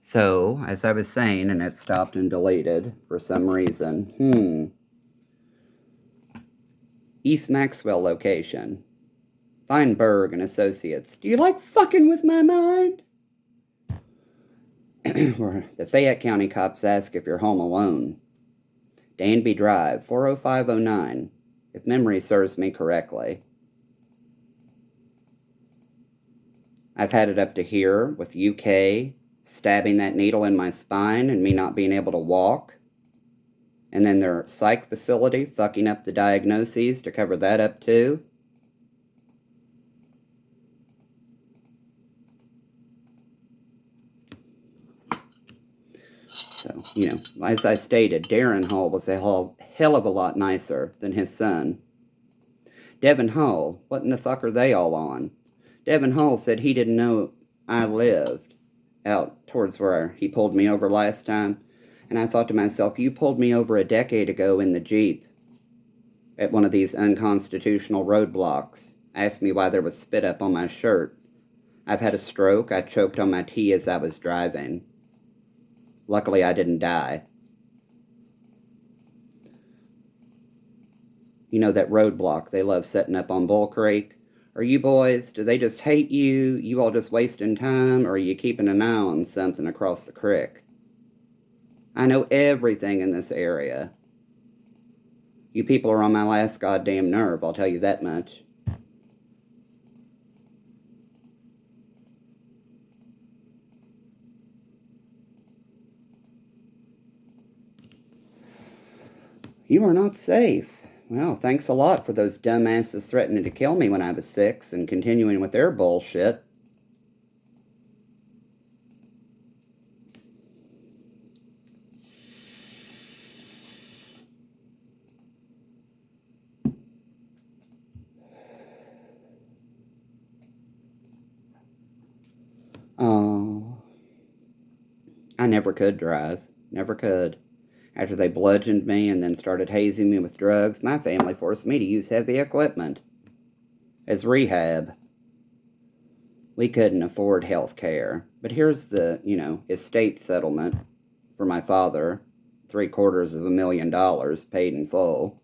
So, as I was saying, and it stopped and deleted for some reason. East Maxwell location. Feinberg and Associates. Do you like fucking with my mind? Where the Fayette County cops ask if you're home alone. Danby Drive, 40509, if memory serves me correctly. I've had it up to here with UK stabbing that needle in my spine and me not being able to walk. And then their psych facility fucking up the diagnoses to cover that up too. So, as I stated, Darren Hall was a hell of a lot nicer than his son. Devin Hall, what in the fuck are they all on? Devin Hall said he didn't know I lived out towards where he pulled me over last time. And I thought to myself, you pulled me over a decade ago in the Jeep at one of these unconstitutional roadblocks. Asked me why there was spit up on my shirt. I've had a stroke. I choked on my tea as I was driving. Luckily, I didn't die. You know that roadblock they love setting up on Bull Creek? Are you boys, do they just hate you? You all just wasting time? Or are you keeping an eye on something across the creek? I know everything in this area. You people are on my last goddamn nerve, I'll tell you that much. You are not safe. Well, thanks a lot for those dumbasses threatening to kill me when I was 6 and continuing with their bullshit. Oh, I never could drive. Never could. After they bludgeoned me and then started hazing me with drugs, my family forced me to use heavy equipment as rehab. We couldn't afford health care. But here's the, estate settlement for my father, $750,000 paid in full.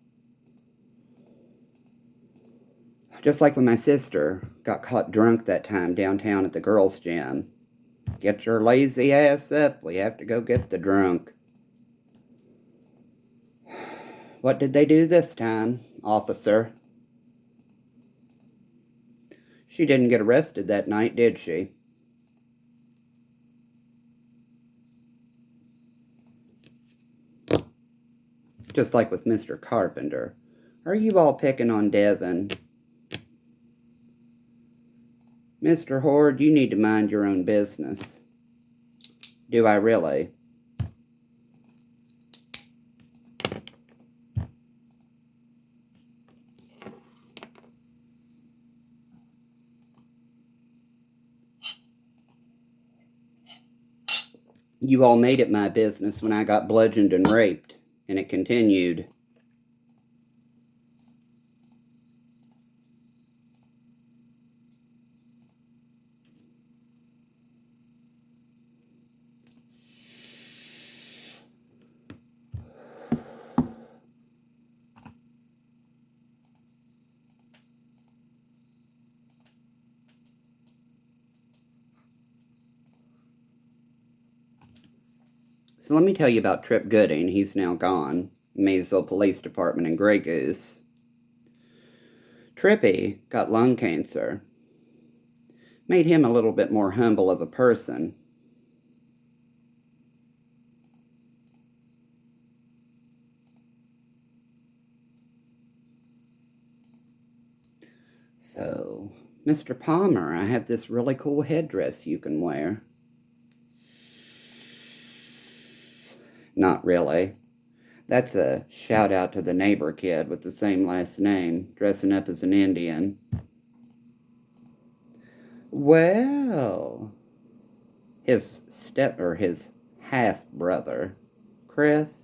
Just like when my sister got caught drunk that time downtown at the girls' gym. Get your lazy ass up. We have to go get the drunk. What did they do this time, officer? She didn't get arrested that night, did she? Just like with Mr. Carpenter. Are you all picking on Devin? Mr. Horde, you need to mind your own business. Do I really? You all made it my business when I got bludgeoned and raped, and it continued. So let me tell you about Trip Gooding. He's now gone. Maysville Police Department in Grey Goose. Trippy got lung cancer. Made him a little bit more humble of a person. So, Mr. Palmer, I have this really cool headdress you can wear. Not really. That's a shout out to the neighbor kid with the same last name, dressing up as an Indian. Well, his his half brother, Chris.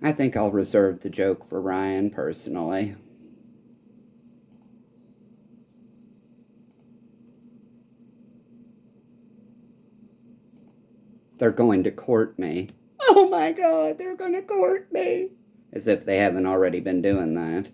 I think I'll reserve the joke for Ryan, personally. They're going to court me. Oh my God, they're going to court me. As if they haven't already been doing that.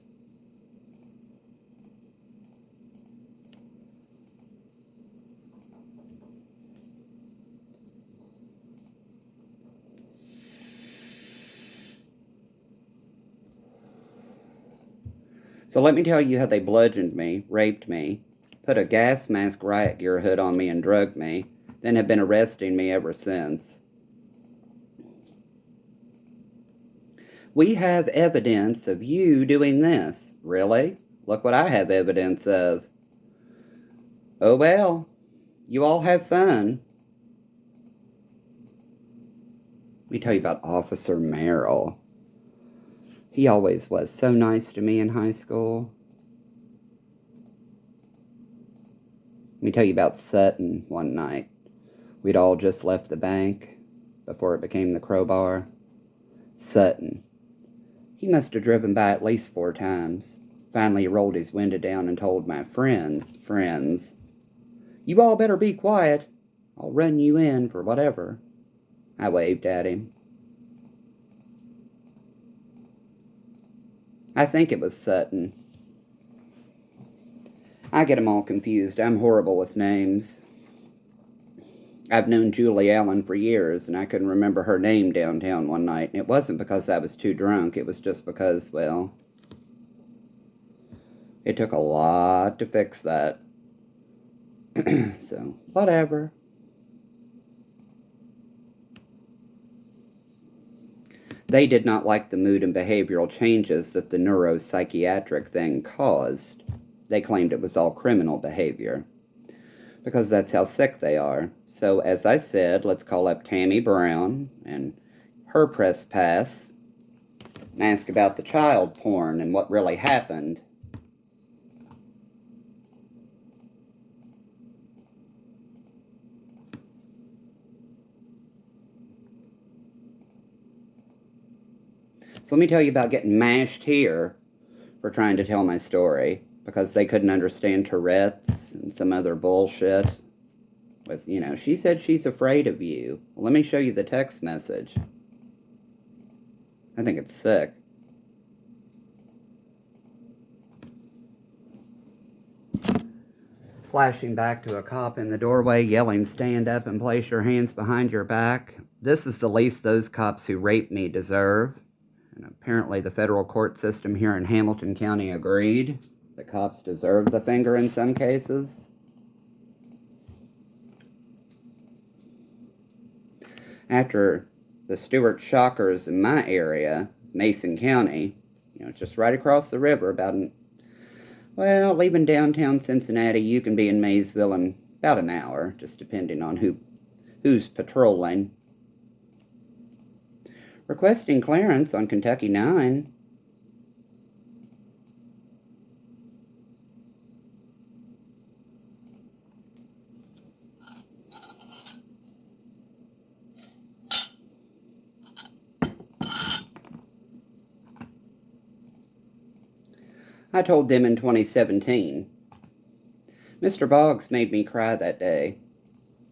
So let me tell you how they bludgeoned me, raped me, put a gas mask riot gear hood on me and drugged me, then have been arresting me ever since. We have evidence of you doing this. Really? Look what I have evidence of. Oh well, you all have fun. Let me tell you about Officer Merrill. He always was so nice to me in high school. Let me tell you about Sutton one night. We'd all just left the bank before it became the Crowbar. Sutton. He must have driven by at least 4 times. Finally, he rolled his window down and told my friends, "You all better be quiet. I'll run you in for whatever." I waved at him. I think it was Sutton. I get them all confused. I'm horrible with names. I've known Julie Allen for years, and I couldn't remember her name downtown one night. And it wasn't because I was too drunk. It was just because, well, it took a lot to fix that. So, whatever. They did not like the mood and behavioral changes that the neuropsychiatric thing caused. They claimed it was all criminal behavior, because that's how sick they are. So, as I said, let's call up Tammy Brown and her press pass and ask about the child porn and what really happened. So let me tell you about getting mashed here for trying to tell my story, because they couldn't understand Tourette's and some other bullshit. With, she said she's afraid of you. Well, let me show you the text message. I think it's sick. Flashing back to a cop in the doorway, yelling, "Stand up and place your hands behind your back. This is the least those cops who raped me deserve." And apparently the federal court system here in Hamilton County agreed. The cops deserve the finger in some cases. After the Stewart Shockers in my area, Mason County, just right across the river, leaving downtown Cincinnati, you can be in Maysville in about an hour, just depending on who's patrolling. Requesting clearance on Kentucky 9. I told them in 2017. Mr. Boggs made me cry that day.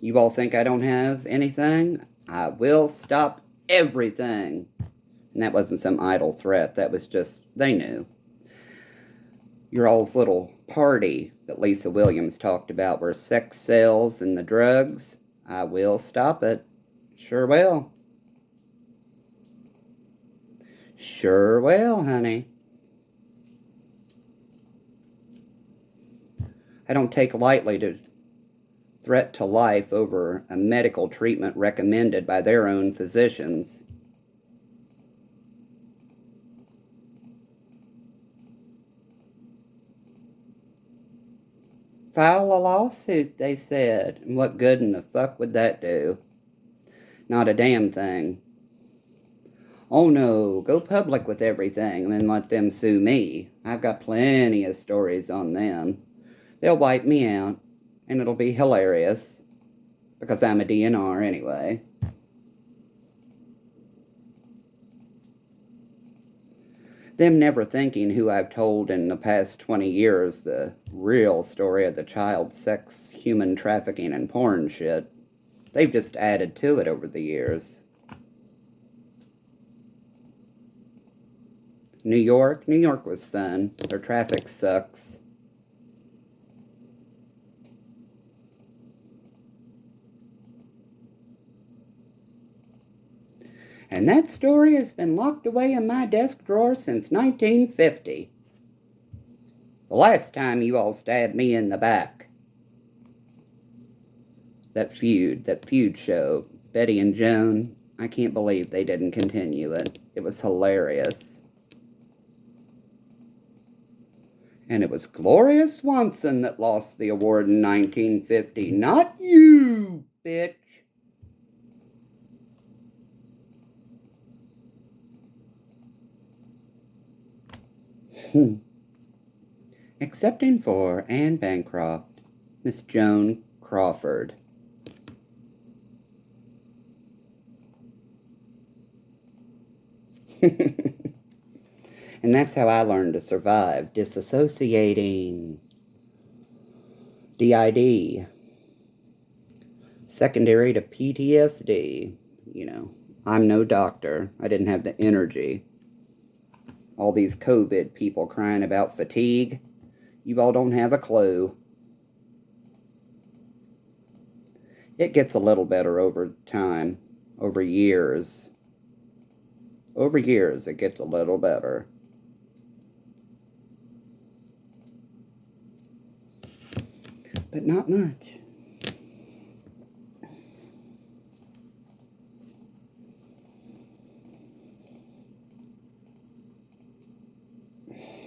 You all think I don't have anything? I will stop everything. And that wasn't some idle threat. That was just, they knew. Your all's little party that Lisa Williams talked about where sex sells and the drugs, I will stop it. Sure will. Sure will, honey. I don't take lightly to threat to life over a medical treatment recommended by their own physicians. File a lawsuit, they said. And what good in the fuck would that do? Not a damn thing. Oh no, go public with everything and then let them sue me. I've got plenty of stories on them. They'll wipe me out, and it'll be hilarious, because I'm a DNR anyway. Them never thinking who I've told in the past 20 years the real story of the child sex, human trafficking, and porn shit. They've just added to it over the years. New York was fun. Their traffic sucks. And that story has been locked away in my desk drawer since 1950. The last time you all stabbed me in the back. That feud show, Betty and Joan, I can't believe they didn't continue it. It was hilarious. And it was Gloria Swanson that lost the award in 1950, not you, bitch. Excepting for Anne Bancroft, Miss Joan Crawford. And that's how I learned to survive, disassociating. DID. Secondary to PTSD. You know, I'm no doctor. I didn't have the energy. All these COVID people crying about fatigue. You all don't have a clue. It gets a little better over time, over years. Over years, it gets a little better. But not much.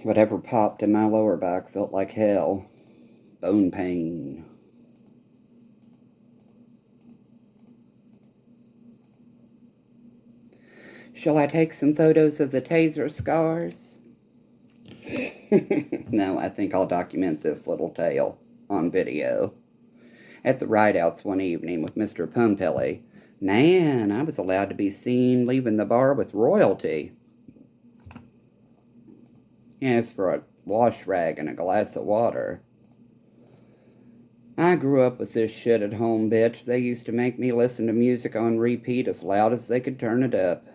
Whatever popped in my lower back felt like hell. Bone pain. Shall I take some photos of the taser scars? No, I think I'll document this little tale on video. At the Rideouts one evening with Mr. Pumpelly, man, I was allowed to be seen leaving the bar with royalty. As for a wash rag and a glass of water. I grew up with this shit at home, bitch. They used to make me listen to music on repeat as loud as they could turn it up.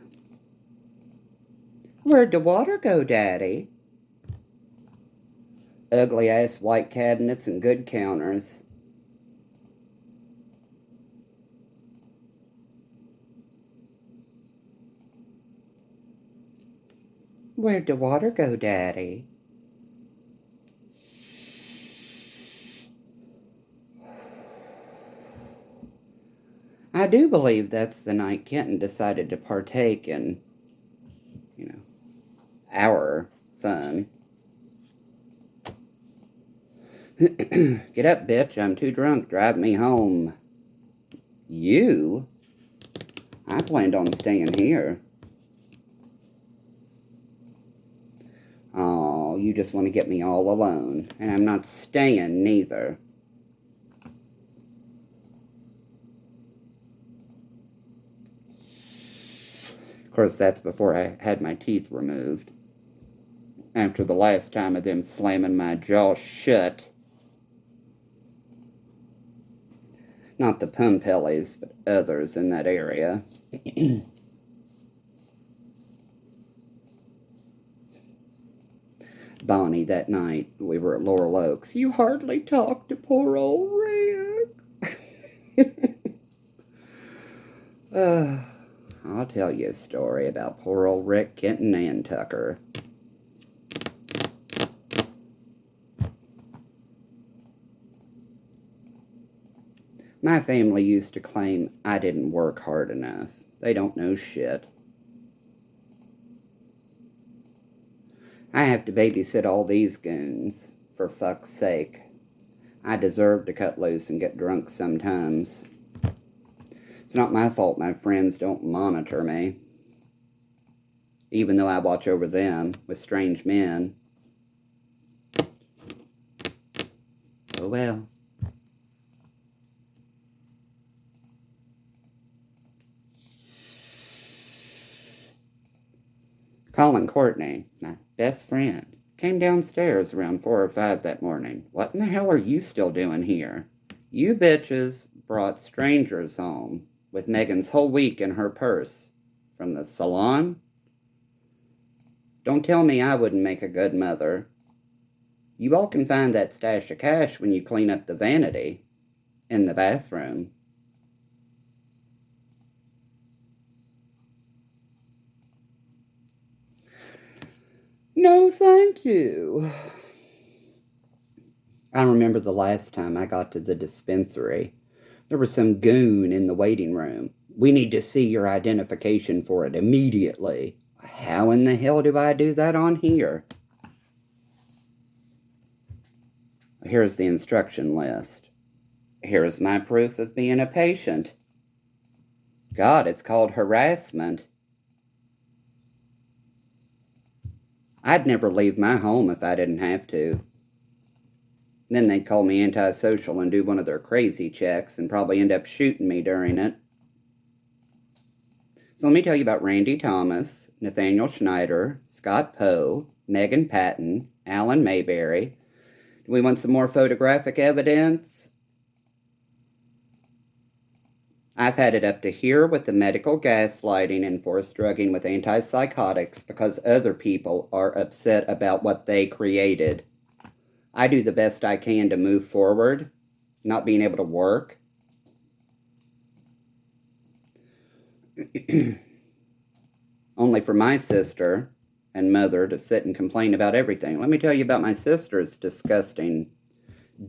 Where'd the water go, Daddy? Ugly-ass white cabinets and good counters. Where'd the water go, Daddy? I do believe that's the night Kenton decided to partake in, our fun. Get up, bitch. I'm too drunk. Drive me home. You? I planned on staying here. Oh, you just want to get me all alone. And I'm not staying, neither. Of course, that's before I had my teeth removed. After the last time of them slamming my jaw shut. Not the Pumpellys, but others in that area. Bonnie, that night we were at Laurel Oaks. You hardly talked to poor old Rick. I'll tell you a story about poor old Rick, Kenton, and Tucker. My family used to claim I didn't work hard enough. They don't know shit. I have to babysit all these goons, for fuck's sake. I deserve to cut loose and get drunk sometimes. It's not my fault my friends don't monitor me, even though I watch over them with strange men. Oh well. Colin Courtney, my best friend, came downstairs around 4 or 5 that morning. What in the hell are you still doing here? You bitches brought strangers home with Megan's whole week in her purse. From the salon? Don't tell me I wouldn't make a good mother. You all can find that stash of cash when you clean up the vanity in the bathroom. No, thank you. I remember the last time I got to the dispensary. There was some goon in the waiting room. We need to see your identification for it immediately. How in the hell do I do that on here? Here's the instruction list. Here's my proof of being a patient. God, it's called harassment. I'd never leave my home if I didn't have to. Then they'd call me antisocial and do one of their crazy checks and probably end up shooting me during it. So let me tell you about Randy Thomas, Nathaniel Schneider, Scott Poe, Megan Patton, Alan Mayberry. Do we want some more photographic evidence? I've had it up to here with the medical gaslighting and forced drugging with antipsychotics because other people are upset about what they created. I do the best I can to move forward, not being able to work. Only for my sister and mother to sit and complain about everything. Let me tell you about my sister's disgusting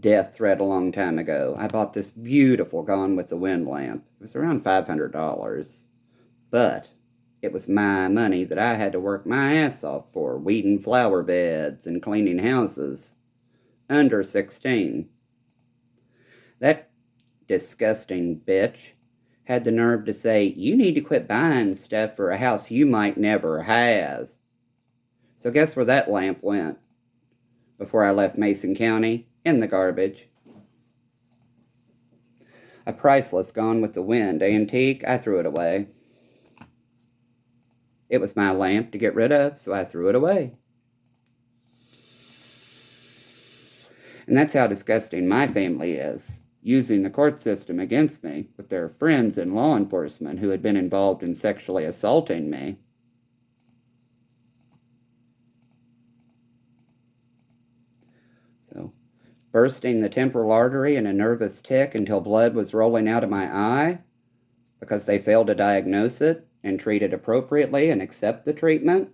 death threat a long time ago. I bought this beautiful Gone with the Wind lamp. It was around $500. But it was my money that I had to work my ass off for, weeding flower beds and cleaning houses. Under 16. That disgusting bitch had the nerve to say, you need to quit buying stuff for a house you might never have. So guess where that lamp went before I left Mason County? In the garbage. A priceless Gone with the Wind antique, I threw it away. It was my lamp to get rid of, so I threw it away. And that's how disgusting my family is, using the court system against me with their friends in law enforcement who had been involved in sexually assaulting me. So, bursting the temporal artery in a nervous tic until blood was rolling out of my eye because they failed to diagnose it and treat it appropriately and accept the treatment.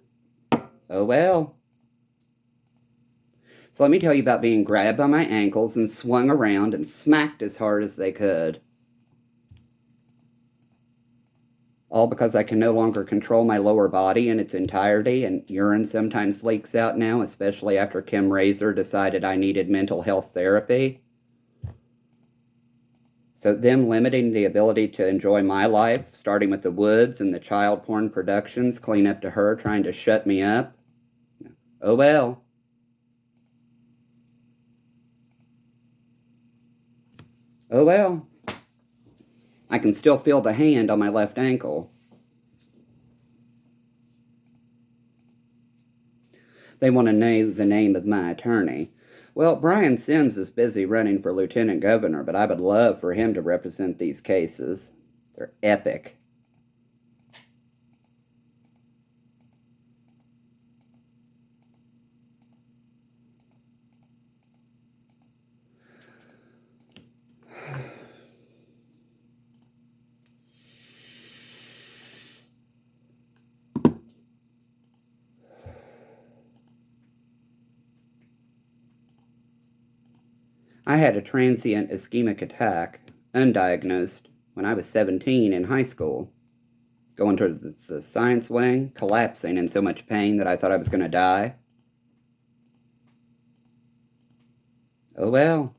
Oh well. So let me tell you about being grabbed by my ankles and swung around and smacked as hard as they could. All because I can no longer control my lower body in its entirety, and urine sometimes leaks out now, especially after Kim Razor decided I needed mental health therapy. So them limiting the ability to enjoy my life, starting with the Woods and the child porn productions, clean up to her trying to shut me up. Oh well. Oh well. I can still feel the hand on my left ankle. They want to know the name of my attorney. Well, Brian Sims is busy running for lieutenant governor, but I would love for him to represent these cases. They're epic. I had a transient ischemic attack, undiagnosed, when I was 17 in high school. Going to the science wing, collapsing in so much pain that I thought I was going to die. Oh well.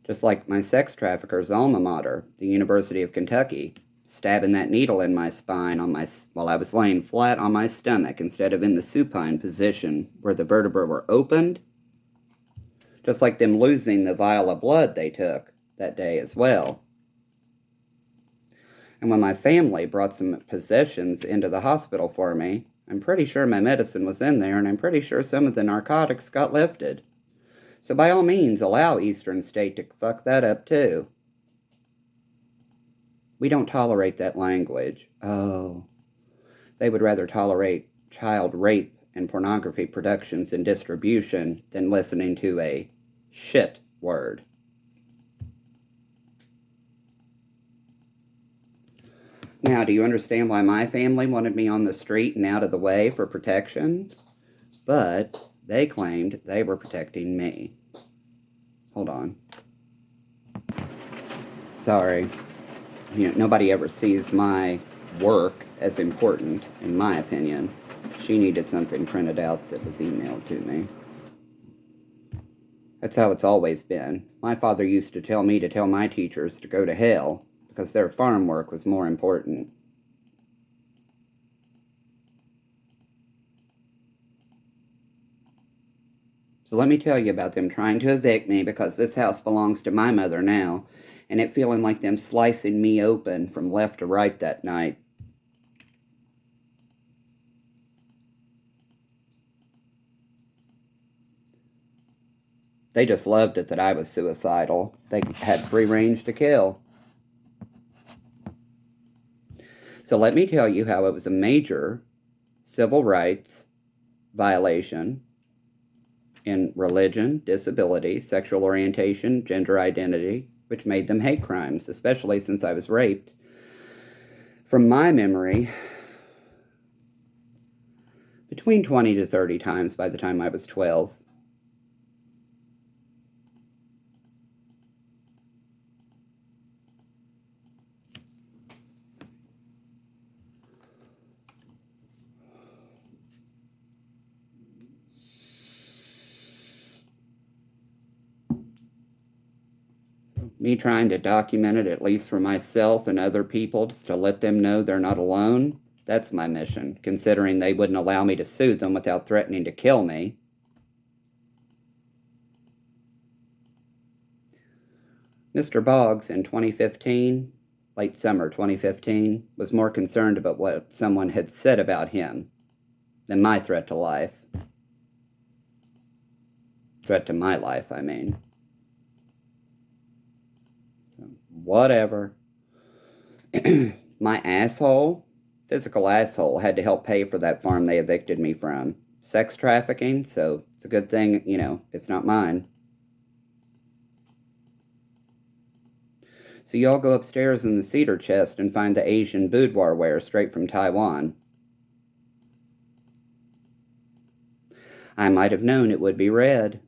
Just like my sex trafficker's alma mater, the University of Kentucky, stabbing that needle in my spine while I was laying flat on my stomach instead of in the supine position where the vertebrae were opened. Just like them losing the vial of blood they took that day as well. And when my family brought some possessions into the hospital for me, I'm pretty sure my medicine was in there, and I'm pretty sure some of the narcotics got lifted. So by all means, allow Eastern State to fuck that up too. We don't tolerate that language. Oh, they would rather tolerate child rape and pornography productions and distribution than listening to a shit word. Now, do you understand why my family wanted me on the street and out of the way for protection? But they claimed they were protecting me. Hold on. Sorry. Nobody ever sees my work as important, in my opinion. She needed something printed out that was emailed to me. That's how it's always been. My father used to tell me to tell my teachers to go to hell because their farm work was more important. So let me tell you about them trying to evict me because this house belongs to my mother now, and it feeling like them slicing me open from left to right that night. They just loved it that I was suicidal. They had free range to kill. So let me tell you how it was a major civil rights violation in religion, disability, sexual orientation, gender identity, which made them hate crimes, especially since I was raped. From my memory, between 20 to 30 times by the time I was 12. Me trying to document it, at least for myself and other people, just to let them know they're not alone, that's my mission, considering they wouldn't allow me to sue them without threatening to kill me. Mr. Boggs in 2015, late summer 2015, was more concerned about what someone had said about him than my threat to life. Threat to my life, I mean. Whatever. My asshole, physical asshole, had to help pay for that farm they evicted me from. Sex trafficking, so it's a good thing, it's not mine. So y'all go upstairs in the cedar chest and find the Asian boudoir ware straight from Taiwan. I might have known it would be red.